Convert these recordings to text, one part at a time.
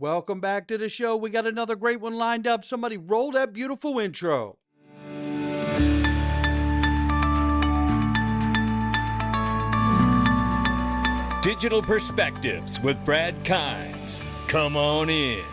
Welcome back to the show. We got another great one lined up. Somebody roll that beautiful intro. Digital Perspectives with Brad Kimes. Come on in.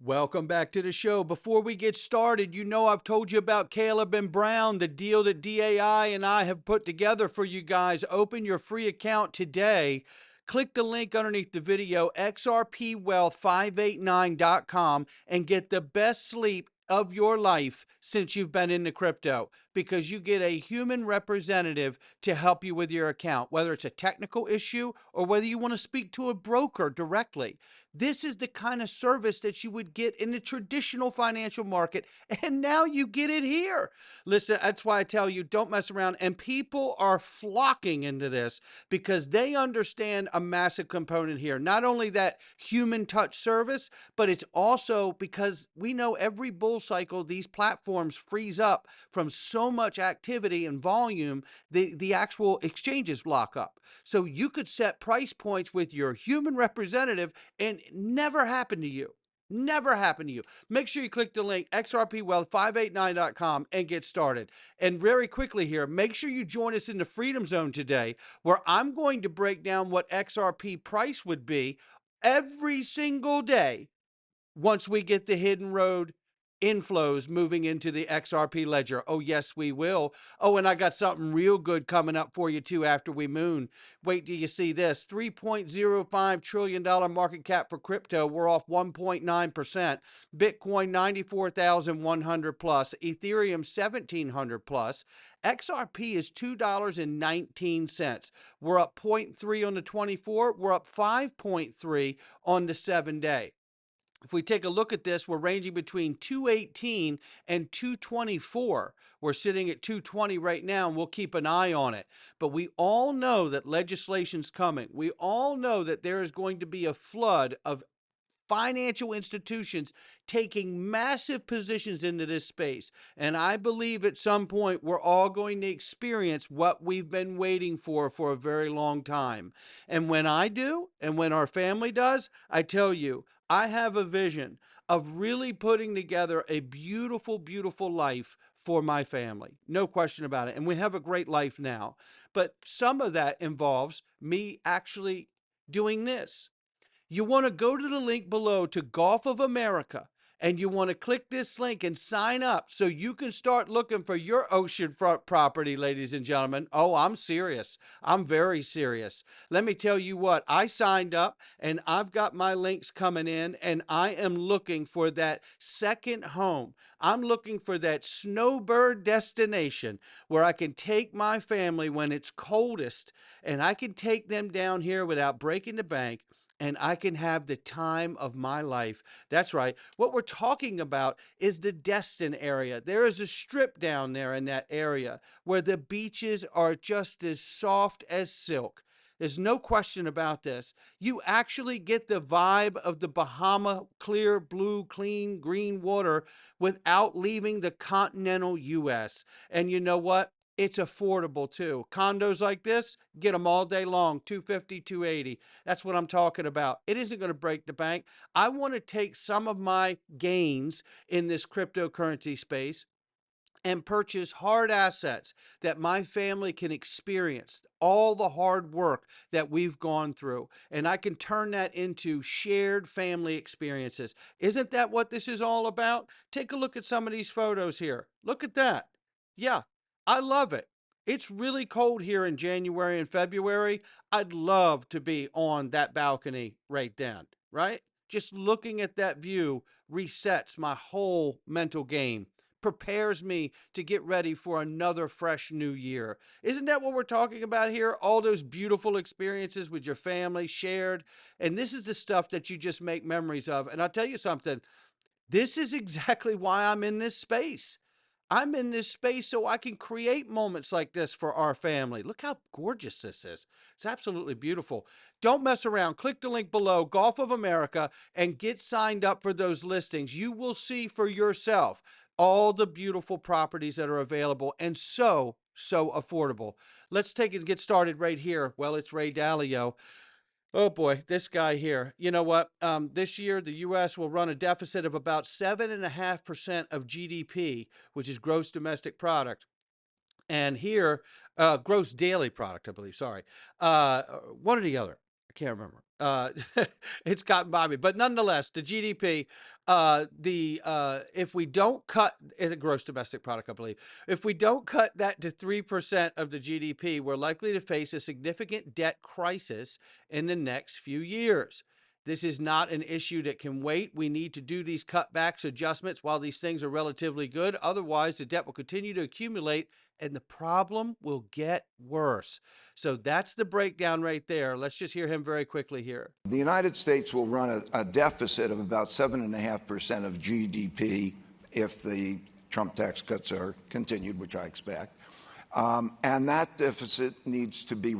Welcome back to the show. Before we get started, you know I've told you about Caleb and Brown, the deal that DAI and I have put together for you guys. Open your free account today. Click the link underneath the video, xrpwealth589.com, and get the best sleep of your life since you've been into crypto, because you get a human representative to help you with your account, whether it's a technical issue or whether you want to speak to a broker directly. This is the kind of service that you would get in the traditional financial market, and now you get it here. Listen, that's why I tell you, don't mess around. And people are flocking into this because they understand a massive component here. Not only that human touch service, but it's also because we know every bull cycle, these platforms freeze up from so much activity and volume, the actual exchanges lock up. So you could set price points with your human representative and never happen to you. Never happen to you. Make sure you click the link, xrpwealth589.com, and get started. And very quickly here, make sure you join us in the Freedom Zone today, where I'm going to break down what XRP price would be every single day once we get the Hidden Road inflows moving into the XRP ledger. Oh, yes, we will. Oh, and I got something real good coming up for you, too, after we moon. Wait till you see this. $3.05 trillion market cap for crypto. We're off 1.9%. Bitcoin, 94,100 plus. Ethereum, 1,700 plus. XRP is $2.19. We're up 0.3 on the 24. We're up 5.3 on the 7-day. If we take a look at this, we're ranging between 218 and 224. We're sitting at 220 right now, and we'll keep an eye on it. But we all know that legislation's coming. We all know that there is going to be a flood of financial institutions taking massive positions into this space. And I believe at some point we're all going to experience what we've been waiting for a very long time. And when I do, and when our family does, I tell you, I have a vision of really putting together a beautiful, beautiful life for my family. No question about it. And we have a great life now. But some of that involves me actually doing this. You want to go to the link below to Gulf of America, and you want to click this link and sign up so you can start looking for your oceanfront property, ladies and gentlemen. Oh, I'm serious. I'm very serious. Let me tell you what, I signed up and I've got my links coming in, and I am looking for that second home. I'm looking for that snowbird destination where I can take my family when it's coldest, and I can take them down here without breaking the bank, and I can have the time of my life. That's right. What we're talking about is the Destin area. There is a strip down there in that area where the beaches are just as soft as silk. There's no question about this. You actually get the vibe of the Bahama clear, blue, clean, green water without leaving the continental U.S. And you know what? It's affordable too. Condos like this, get them all day long, 250, 280. That's what I'm talking about. It isn't going to break the bank. I want to take some of my gains in this cryptocurrency space and purchase hard assets that my family can experience all the hard work that we've gone through. And I can turn that into shared family experiences. Isn't that what this is all about? Take a look at some of these photos here. Look at that. Yeah, I love it. It's really cold here in January and February. I'd love to be on that balcony right then, right? Just looking at that view resets my whole mental game, prepares me to get ready for another fresh new year. Isn't that what we're talking about here? All those beautiful experiences with your family shared. And this is the stuff that you just make memories of. And I'll tell you something, this is exactly why I'm in this space. I'm in this space so I can create moments like this for our family. Look how gorgeous this is. It's absolutely beautiful. Don't mess around. Click the link below, Gulf of America, and get signed up for those listings. You will see for yourself all the beautiful properties that are available and so affordable. Let's get started right here. Well, it's Ray Dalio. Oh boy, this guy here. You know what? This year, the U.S. will run a deficit of about 7.5% of GDP, which is gross domestic product. And here, gross daily product, I believe. Sorry. One or the other. I can't remember. It's gotten by me. But nonetheless, the GDP, if we don't cut, is a gross domestic product, I believe. If we don't cut that to 3% of the GDP, we're likely to face a significant debt crisis in the next few years. This is not an issue that can wait. We need to do these cutbacks, adjustments while these things are relatively good. Otherwise, the debt will continue to accumulate and the problem will get worse. So that's the breakdown right there. Let's just hear him very quickly here. The United States will run a deficit of about 7.5% of GDP if the Trump tax cuts are continued, which I expect. And that deficit needs to be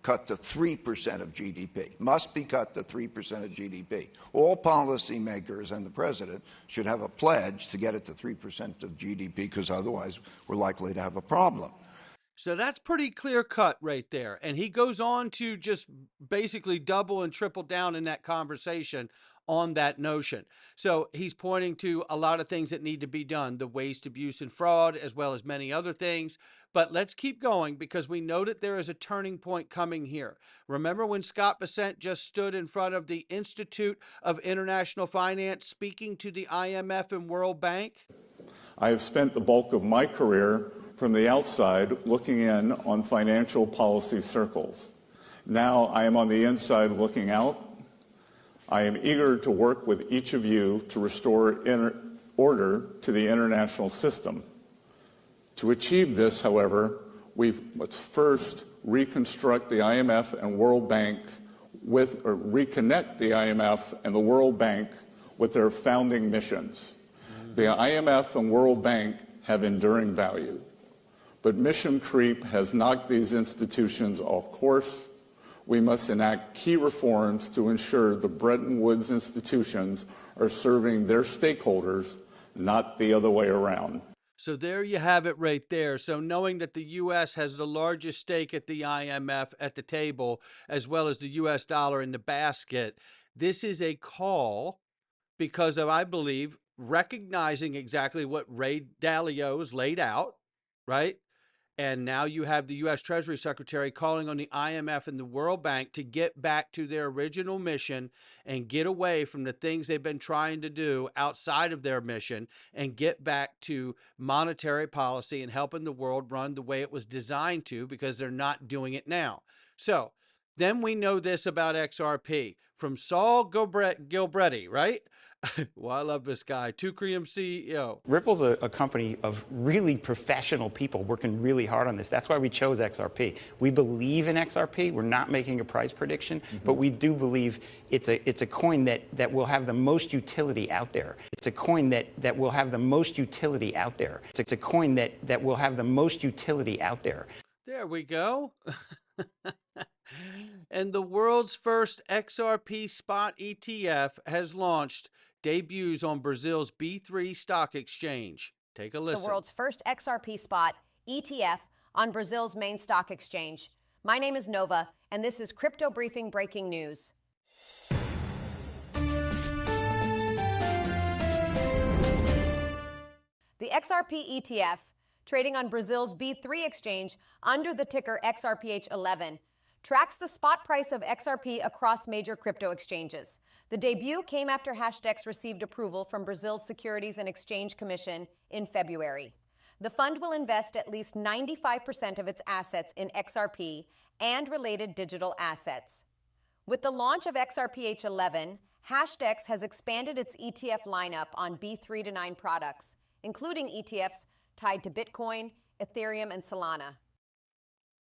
cut to 3% of GDP, must be cut to 3% of GDP. All policymakers and the president should have a pledge to get it to 3% of GDP, because otherwise we're likely to have a problem. So that's pretty clear cut right there. And he goes on to just basically double and triple down in that conversation on that notion. So he's pointing to a lot of things that need to be done, the waste, abuse, and fraud, as well as many other things. But let's keep going because we know that there is a turning point coming here. Remember when Scott Bessent just stood in front of the Institute of International Finance speaking to the IMF and World Bank? I have spent the bulk of my career from the outside looking in on financial policy circles. Now I am on the inside looking out. I am eager to work with each of you to restore order to the international system. To achieve this, however, we must first reconstruct the IMF and World Bank reconnect the IMF and the World Bank with their founding missions. The IMF and World Bank have enduring value, but mission creep has knocked these institutions off course. We must enact key reforms to ensure the Bretton Woods institutions are serving their stakeholders, not the other way around. So there you have it right there. So knowing that the U.S. has the largest stake at the IMF at the table, as well as the U.S. dollar in the basket, this is a call because of, I believe, recognizing exactly what Ray Dalio's laid out, right? And now you have the U.S. Treasury Secretary calling on the IMF and the World Bank to get back to their original mission and get away from the things they've been trying to do outside of their mission and get back to monetary policy and helping the world run the way it was designed to, because they're not doing it now. So then we know this about XRP from Saul Gilbretti, right? Well, I love this guy, Tucrium CEO. Ripple's a company of really professional people working really hard on this. That's why we chose XRP. We believe in XRP. We're not making a price prediction, but we do believe it's a coin that will have the most utility out there. It's a coin that will have the most utility out there. It's a coin that will have the most utility out there. There we go. And the world's first XRP spot ETF has launched, debuts on Brazil's B3 stock exchange. Take a listen. The world's first XRP spot ETF on Brazil's main stock exchange. My name is Nova, and this is Crypto Briefing Breaking News. The XRP ETF, trading on Brazil's B3 exchange under the ticker XRPH11, tracks the spot price of XRP across major crypto exchanges. The debut came after Hashdex received approval from Brazil's Securities and Exchange Commission in February. The fund will invest at least 95% of its assets in XRP and related digital assets. With the launch of XRPH11, Hashdex has expanded its ETF lineup on B3 to 9 products, including ETFs tied to Bitcoin, Ethereum, and Solana.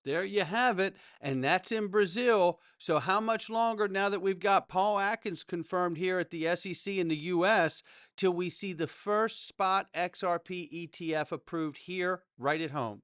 There you have it, and that's in Brazil. So how much longer, now that we've got Paul Atkins confirmed here at the SEC in the U.S., till we see the first spot XRP ETF approved here right at home?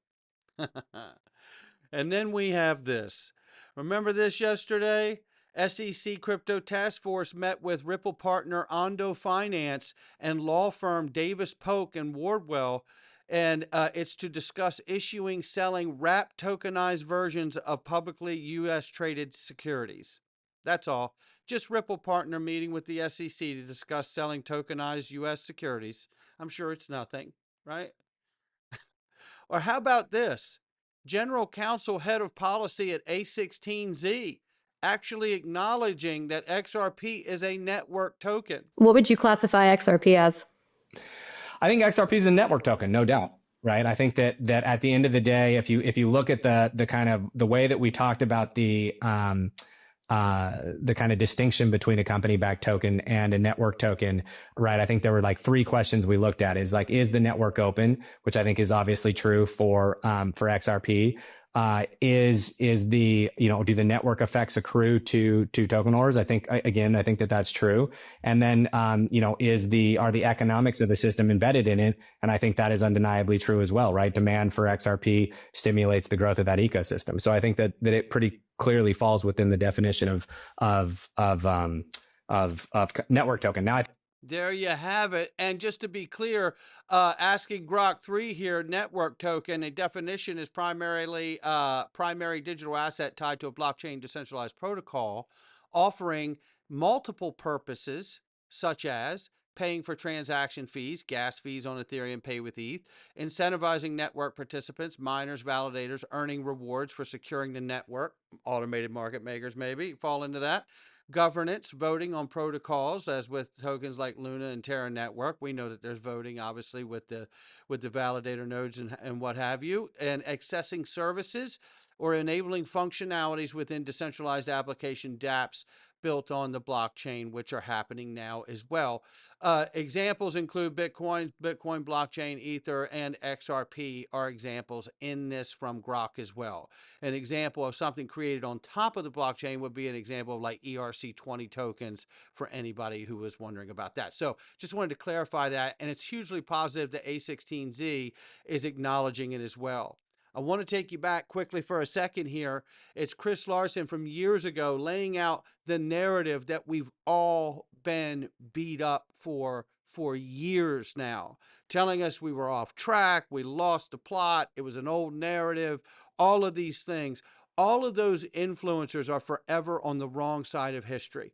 And then we have this. Remember this yesterday? SEC Crypto Task Force met with Ripple partner Ondo Finance and law firm Davis Polk and Wardwell, and it's to discuss issuing, selling wrapped tokenized versions of publicly U.S. traded securities. That's all. Just Ripple partner meeting with the SEC to discuss selling tokenized U.S. securities. I'm sure it's nothing, right? Or how about this? General Counsel, Head of Policy at A16Z, actually acknowledging that XRP is a network token. What would you classify XRP as? I think XRP is a network token, no doubt. Right. I think that at the end of the day, if you look at the kind of the way that we talked about the kind of distinction between a company-backed token and a network token, right? I think there were like three questions we looked at. Is the network open, which I think is obviously true for XRP. Do the network effects accrue to token holders? I think that's true. And then, are the economics of the system embedded in it? And I think that is undeniably true as well, right? Demand for XRP stimulates the growth of that ecosystem. So I think that it pretty clearly falls within the definition of network token. Now, there you have it. And just to be clear, asking Grok 3 here, network token, a definition is primarily primary digital asset tied to a blockchain decentralized protocol, offering multiple purposes, such as paying for transaction fees, gas fees on Ethereum, pay with ETH, incentivizing network participants, miners, validators, earning rewards for securing the network, automated market makers maybe fall into that. Governance, voting on protocols, as with tokens like Luna and Terra Network. We know that there's voting, obviously, with the validator nodes and what have you. And accessing services or enabling functionalities within decentralized application dApps built on the blockchain, which are happening now as well. Examples include Bitcoin blockchain, Ether, and XRP are examples in this from Grok as well. An example of something created on top of the blockchain would be an example of like ERC20 tokens for anybody who was wondering about that. So just wanted to clarify that, and it's hugely positive that A16Z is acknowledging it as well. I want to take you back quickly for a second here. It's Chris Larson from years ago laying out the narrative that we've all been beat up for years now, telling us we were off track, we lost the plot, it was an old narrative, all of these things. All of those influencers are forever on the wrong side of history.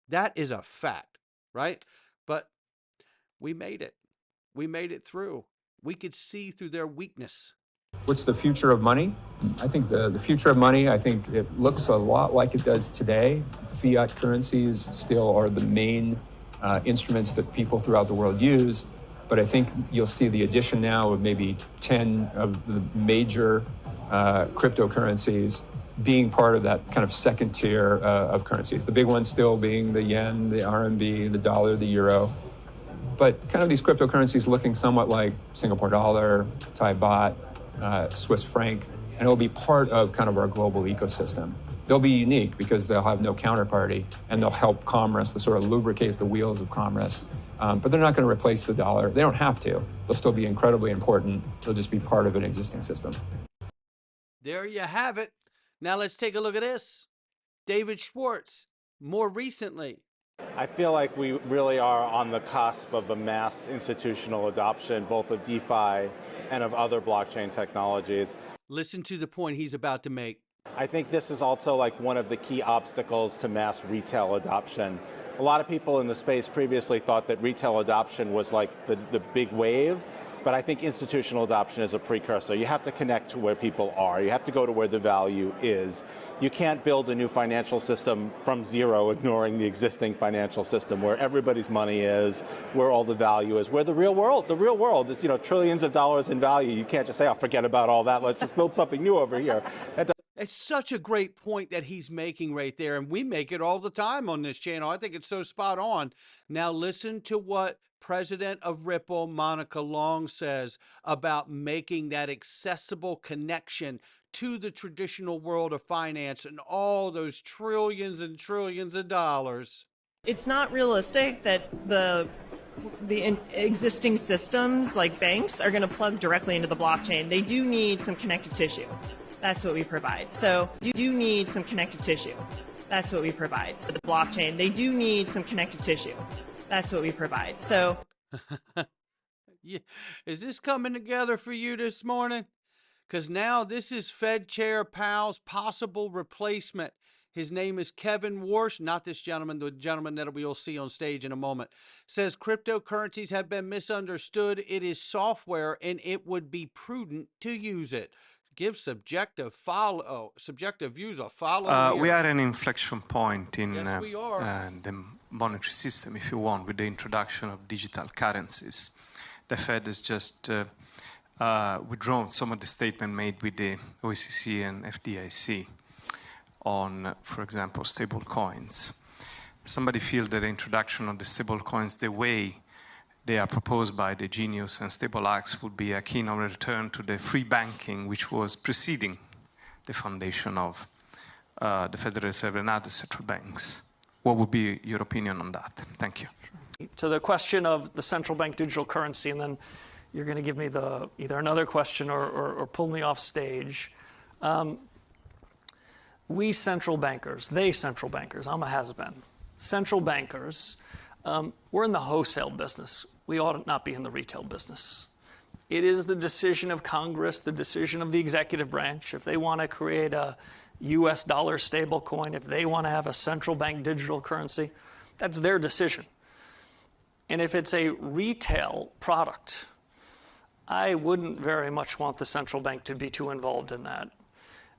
That is a fact, right? But we made it. We made it through. We could see through their weakness. What's the future of money? I think the future of money, I think it looks a lot like it does today. Fiat currencies still are the main instruments that people throughout the world use. But I think you'll see the addition now of maybe 10 of the major cryptocurrencies being part of that kind of second tier of currencies. The big ones still being the yen, the RMB, the dollar, the euro. But kind of these cryptocurrencies looking somewhat like Singapore dollar, Thai baht, Swiss franc, and it'll be part of kind of our global ecosystem. They'll be unique because they'll have no counterparty, and they'll help commerce, to sort of lubricate the wheels of commerce. But they're not going to replace the dollar. They don't have to. They'll still be incredibly important. They'll just be part of an existing system. There you have it. Now let's take a look at this. David Schwartz, more recently. I feel like we really are on the cusp of a mass institutional adoption, both of DeFi and of other blockchain technologies. Listen to the point he's about to make. I think this is also like one of the key obstacles to mass retail adoption. A lot of people in the space previously thought that retail adoption was like the big wave, but I think institutional adoption is a precursor. You have to connect to where people are. You have to go to where the value is. You can't build a new financial system from zero, ignoring the existing financial system where everybody's money is, where all the value is, where the real world is, trillions of dollars in value. You can't just say, oh, forget about all that. Let's just build something new over here. It's such a great point that he's making right there, and we make it all the time on this channel. I think it's so spot on. Now listen to what President of Ripple, Monica Long, says about making that accessible connection to the traditional world of finance and all those trillions and trillions of dollars. It's not realistic that the existing systems like banks are going to plug directly into the blockchain. They do need some connective tissue. That's what we provide. So you do need some connective tissue. That's what we provide. So the blockchain, they do need some connective tissue. That's what we provide. So Yeah. Is this coming together for you this morning? Because now this is Fed Chair Powell's possible replacement. His name is Kevin Warsh, not this gentleman, the gentleman that we'll see on stage in a moment. Says cryptocurrencies have been misunderstood. It is software and it would be prudent to use it. Give subjective views a follow. We are at an inflection point in Yes, we are. the monetary system, if you want, with the introduction of digital currencies. The Fed has just withdrawn some of the statement made with the OECD and FDIC on, for example, stable coins. Somebody feels that the introduction of the stable coins, the way they are proposed by the Genius and Stable Acts, would be a keen on return to the free banking which was preceding the foundation of the Federal Reserve and other central banks. What would be your opinion on that? Thank you. To the question of the central bank digital currency, and then you're going to give me either another question or pull me off stage. We central bankers, I'm a has-been. Central bankers, we're in the wholesale business. We ought not be in the retail business. It is the decision of Congress, the decision of the executive branch. If they want to create a US dollar stable coin, if they want to have a central bank digital currency, that's their decision. And if it's a retail product, I wouldn't very much want the central bank to be too involved in that.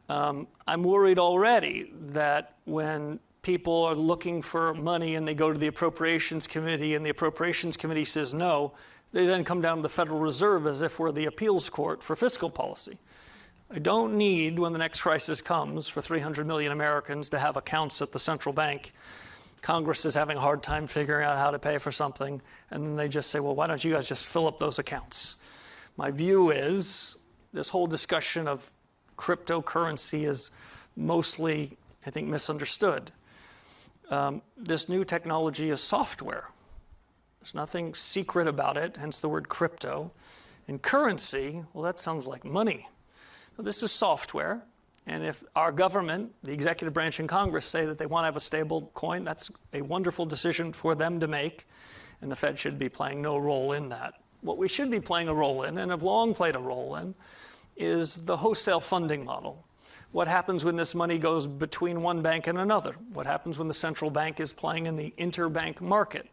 I'm worried already that when people are looking for money and they go to the Appropriations Committee and the Appropriations Committee says no, they then come down to the Federal Reserve as if we're the appeals court for fiscal policy. I don't need, when the next crisis comes, for 300 million Americans to have accounts at the central bank. Congress is having a hard time figuring out how to pay for something, and then they just say, well, why don't you guys just fill up those accounts? My view is this whole discussion of cryptocurrency is mostly, I think, misunderstood. This new technology is software. There's nothing secret about it, hence the word crypto. And currency, well, that sounds like money. So this is software. And if our government, the executive branch and Congress, say that they want to have a stable coin, that's a wonderful decision for them to make. And the Fed should be playing no role in that. What we should be playing a role in, and have long played a role in, is the wholesale funding model. What happens when this money goes between one bank and another? What happens when the central bank is playing in the interbank market?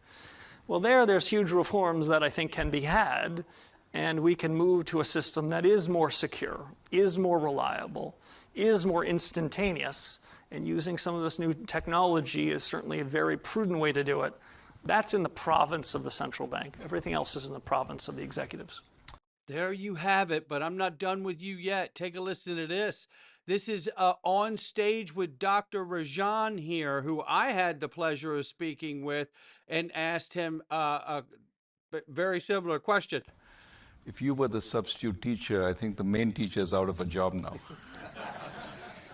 Well, there's huge reforms that I think can be had, and we can move to a system that is more secure, is more reliable, is more instantaneous, and using some of this new technology is certainly a very prudent way to do it. That's in the province of the central bank. Everything else is in the province of the executives. There you have it, but I'm not done with you yet. Take a listen to this. This is on stage with Dr. Rajan here, who I had the pleasure of speaking with and asked him a very similar question. If you were the substitute teacher, I think the main teacher is out of a job now.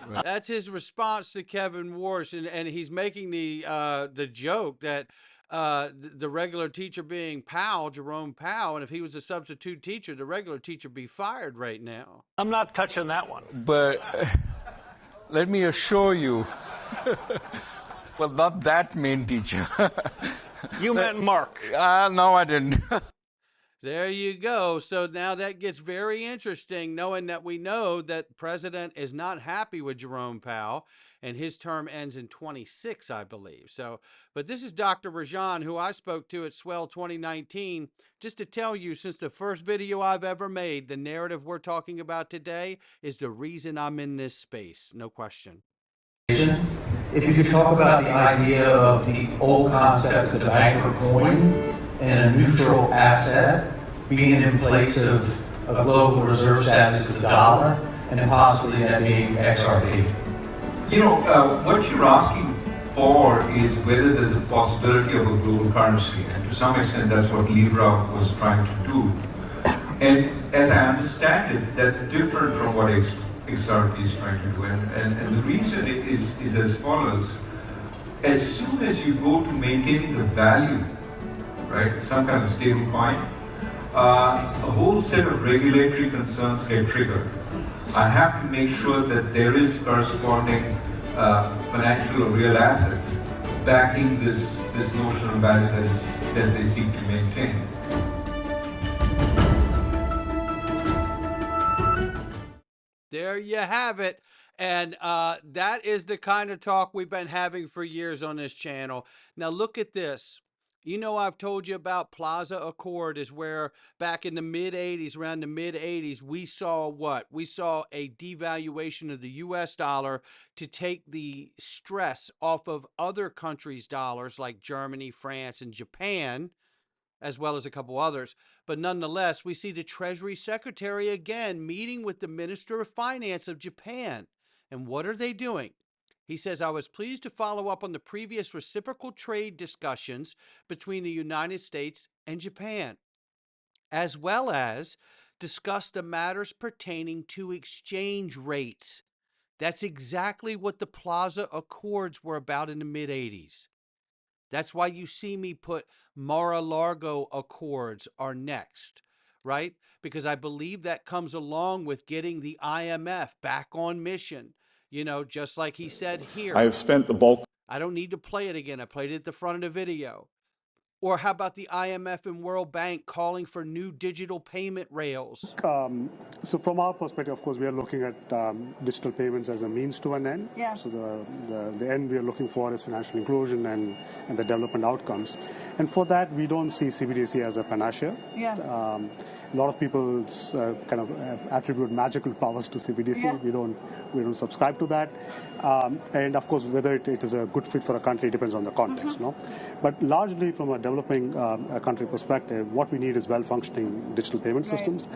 Right. That's his response to Kevin Warsh, and he's making the joke that the regular teacher being Powell, Jerome Powell, and if he was a substitute teacher, the regular teacher would be fired right now. I'm not touching that one. But let me assure you, well, not that main teacher. You meant Mark. No, I didn't. There you go. So now that gets very interesting, knowing that we know that the president is not happy with Jerome Powell, and his term ends in 26, I believe. So, but this is Dr. Rajan, who I spoke to at Swell 2019, just to tell you, since the first video I've ever made, the narrative we're talking about today is the reason I'm in this space. No question. If you could talk about the idea of the old concept of the banker coin and a neutral asset being in place of a global reserve status of the dollar, and possibly that being XRP. You know, what you're asking for is whether there's a possibility of a global currency, and to some extent that's what Libra was trying to do. And as I understand it, that's different from what XRP is trying to do. And the reason is as follows. As soon as you go to maintaining the value, right, some kind of stable coin, a whole set of regulatory concerns get triggered. I have to make sure that there is corresponding financial or real assets backing this notional value that they seek to maintain. There you have it. And that is the kind of talk we've been having for years on this channel. Now look at this. You know, I've told you about Plaza Accord is where back in the mid-'80s, around the mid-'80s, we saw what? We saw a devaluation of the US dollar to take the stress off of other countries' dollars like Germany, France, and Japan, as well as a couple others. But nonetheless, we see the Treasury Secretary again meeting with the Minister of Finance of Japan. And what are they doing? He says, I was pleased to follow up on the previous reciprocal trade discussions between the United States and Japan, as well as discuss the matters pertaining to exchange rates. That's exactly what the Plaza Accords were about in the mid-'80s. That's why you see me put Mar-a-Lago Accords are next, right? Because I believe that comes along with getting the IMF back on mission. You know, just like he said here. I have spent the bulk. I don't need to play it again. I played it at the front of the video. Or how about the IMF and World Bank calling for new digital payment rails? So from our perspective, of course, we are looking at digital payments as a means to an end. Yeah. So the end we are looking for is financial inclusion and the development outcomes. And for that, we don't see CBDC as a panacea. Yeah. A lot of people kind of attribute magical powers to CBDC. Yeah. We don't subscribe to that. And of course, whether it is a good fit for a country depends on the context, no? But largely from a developing country perspective, what we need is well-functioning digital payment systems.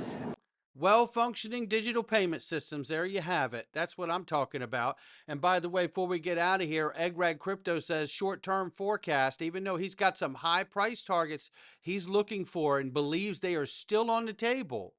Well-functioning digital payment systems. There you have it. That's what I'm talking about. And by the way, before we get out of here, Eggrag Crypto says short-term forecast, even though he's got some high price targets he's looking for and believes they are still on the table.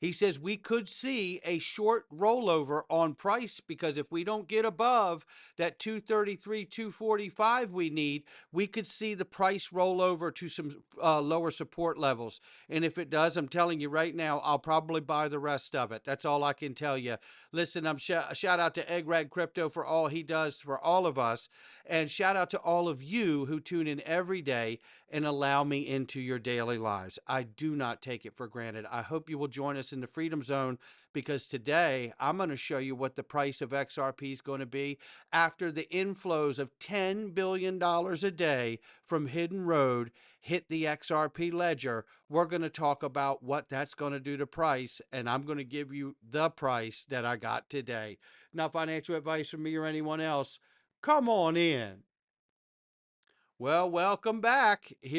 He says we could see a short rollover on price because if we don't get above that 233, 245 we need, we could see the price roll over to some lower support levels. And if it does, I'm telling you right now, I'll probably buy the rest of it. That's all I can tell you. Listen, I'm shout out to Eggrag Crypto for all he does for all of us. And shout out to all of you who tune in every day and allow me into your daily lives. I do not take it for granted. I hope you will join us in the Freedom Zone because today I'm going to show you what the price of XRP is going to be after the inflows of $10 billion a day from Hidden Road hit the XRP ledger. We're going to talk about what that's going to do to price, and I'm going to give you the price that I got today. Not financial advice from me or anyone else. Come on in. Well, welcome back. Here